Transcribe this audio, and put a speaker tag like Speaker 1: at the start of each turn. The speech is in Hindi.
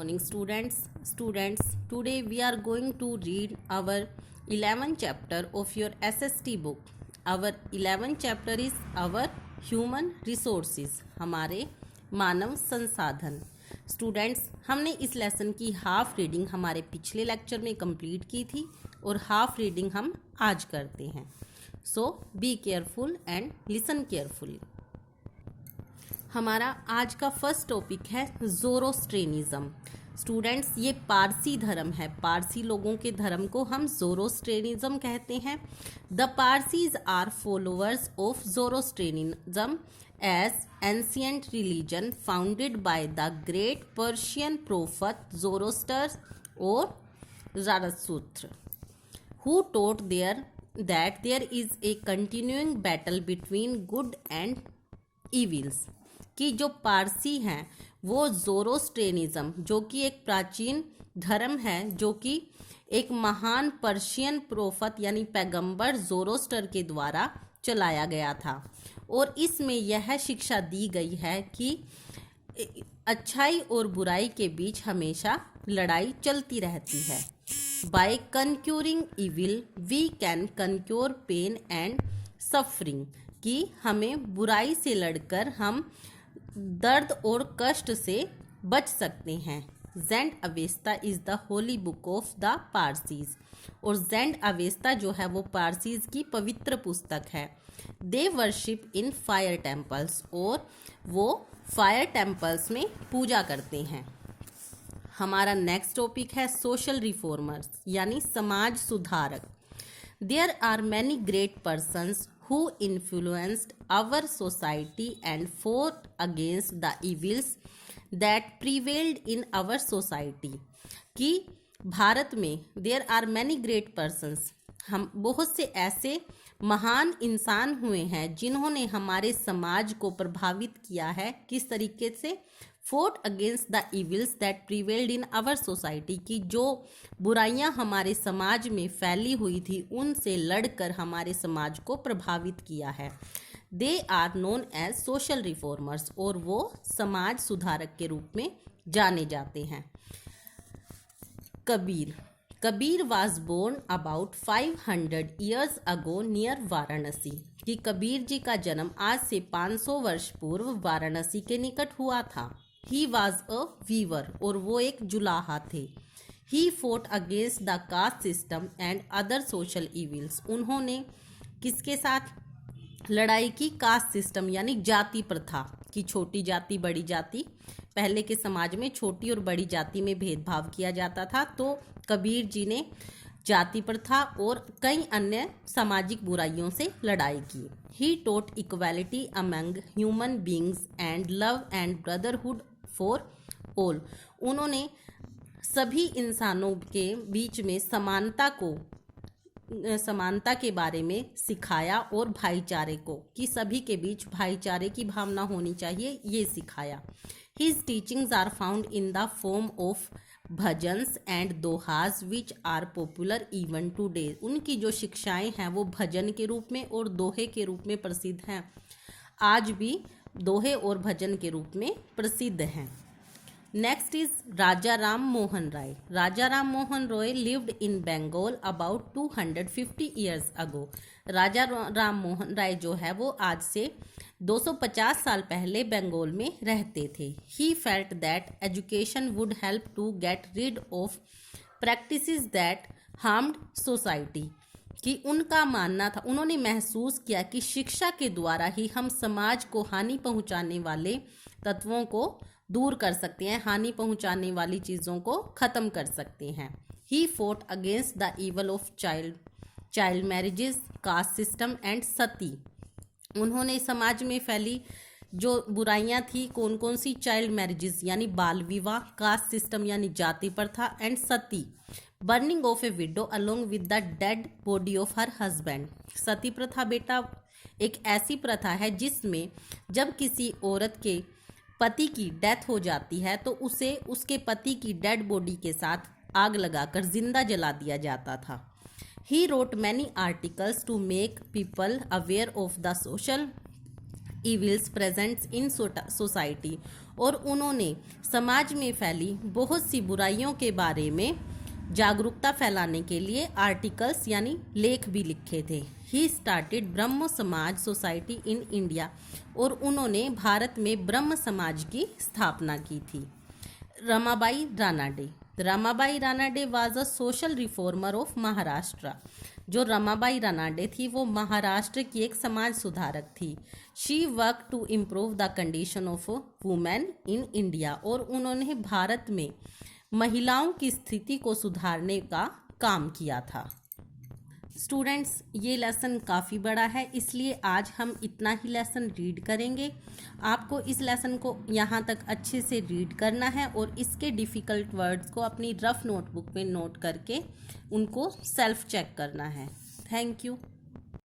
Speaker 1: morning students. Today we are going to read our 11th chapter of your SST book. Our 11th chapter is our human resources, हमारे मानव संसाधन. स्टूडेंट्स, हमने इस लेसन की हाफ रीडिंग हमारे पिछले लेक्चर में कंप्लीट की थी और हाफ रीडिंग हम आज करते हैं. So be careful and listen carefully. हमारा आज का फर्स्ट टॉपिक है ज़ोरोस्ट्रेनिज्म. स्टूडेंट्स, ये पारसी धर्म है. पारसी लोगों के धर्म को हम ज़ोरोस्ट्रेनिज्म कहते हैं. The Parsis are followers of Zoroastrianism as ancient religion founded by the great Persian prophet Zoroaster और Zarathustra, who taught that there is a continuing battle between good and evils. कि जो पारसी हैं वो ज़ोरोस्ट्रेनिज्म, जो कि एक प्राचीन धर्म है, जो कि एक महान पर्शियन प्रोफेट यानी पैगंबर ज़ोरोस्टर के द्वारा चलाया गया था. और इसमें यह शिक्षा दी गई है कि अच्छाई और बुराई के बीच हमेशा लड़ाई चलती रहती है. By conquering evil we can conquer pain and suffering, कि हमें बुराई से लड़कर हम दर्द और कष्ट से बच सकते हैं. Zend Avesta is the holy book of the Parsis. और ज़ेंड अवेस्ता जो है वो पारसीज की पवित्र पुस्तक है. They worship in fire temples, और वो फायर टेम्पल्स में पूजा करते हैं. हमारा नेक्स्ट टॉपिक है सोशल रिफॉर्मर्स यानी समाज सुधारक. There are many great persons who influenced our society and fought against the evils that prevailed in our society. कि भारत में there are many great persons, हम बहुत से ऐसे महान इंसान हुए हैं जिन्होंने हमारे समाज को प्रभावित किया है. किस तरीके से? fought against the evils that prevailed in our society, कि जो बुराइयां हमारे समाज में फैली हुई थी उनसे लड़कर हमारे समाज को प्रभावित किया है. They are known as social reformers, और वो समाज सुधारक के रूप में जाने जाते हैं. Kabir was born about 500 years ago near Varanasi. कि कबीर जी का जन्म आज से 500 वर्ष पूर्व वाराणसी के निकट हुआ था. ही वॉज अ वीवर, और वो एक जुलाहा थे. He fought against the caste system and other social evils. उन्होंने किसके साथ लड़ाई की? कास्ट सिस्टम यानी जाति प्रथा, कि छोटी जाति बड़ी जाति, पहले के समाज में छोटी और बड़ी जाति में भेदभाव किया जाता था. तो कबीर जी ने जाति प्रथा और कई अन्य सामाजिक बुराइयों से लड़ाई की. He taught equality among human beings and love and brotherhood for all. उन्होंने सभी इंसानों के बीच में समानता के बारे में सिखाया और भाईचारे को, कि सभी के बीच भाईचारे की भावना होनी चाहिए, ये सिखाया. His teachings are found in the form of bhajans and dohas which are popular even today. उनकी जो शिक्षाएं हैं वो भजन के रूप में और दोहे के रूप में प्रसिद्ध हैं. आज भी दोहे और भजन के रूप में प्रसिद्ध हैं. Next is Raja Ram Mohan Roy. Raja Ram Mohan Roy lived in Bengal about 250 years ago. Raja Ram Mohan Roy जो है वो आज से 250 साल पहले बंगाल में रहते थे. He felt that education would help to get rid of practices that harmed society. कि उनका मानना था, उन्होंने महसूस किया कि शिक्षा के द्वारा ही हम समाज को हानि पहुंचाने वाले तत्वों को दूर कर सकते हैं, हानि पहुंचाने वाली चीज़ों को ख़त्म कर सकते हैं. He fought against the evil of child marriages, caste system and sati. उन्होंने समाज में फैली जो बुराइयां थी, कौन कौन सी? चाइल्ड मैरिजेस यानी बाल विवाह, कास्ट सिस्टम यानी जाति प्रथा, and sati burning of a widow along with the dead body of her husband. Sati प्रथा बेटा एक ऐसी प्रथा है जिसमें जब किसी औरत के पति की डेथ हो जाती है तो उसे उसके पति की डेड बॉडी के साथ आग लगाकर जिंदा जला दिया जाता था. He wrote many articles to make people aware of the social evils presents in society, और उन्होंने समाज में फैली बहुत सी बुराइयों के बारे में जागरूकता फैलाने के लिए आर्टिकल्स यानी लेख भी लिखे थे। ही स्टार्टेड ब्रह्म समाज सोसाइटी इन इंडिया, और उन्होंने भारत में ब्रह्म समाज की स्थापना की थी। Ramabai Ranade. Ramabai Ranade was a social reformer of Maharashtra. जो रमाबाई रानाडे थी वो महाराष्ट्र की एक समाज सुधारक थी। She work to improve the condition of women in India, और उन्होंने भारत में महिलाओं की स्थिति को सुधारने का काम किया था। स्टूडेंट्स, ये लेसन काफ़ी बड़ा है, इसलिए आज हम इतना ही लेसन रीड करेंगे। आपको इस लेसन को यहाँ तक अच्छे से रीड करना है और इसके डिफ़िकल्ट वर्ड्स को अपनी रफ नोटबुक में नोट करके उनको सेल्फ चेक करना है। Thank you.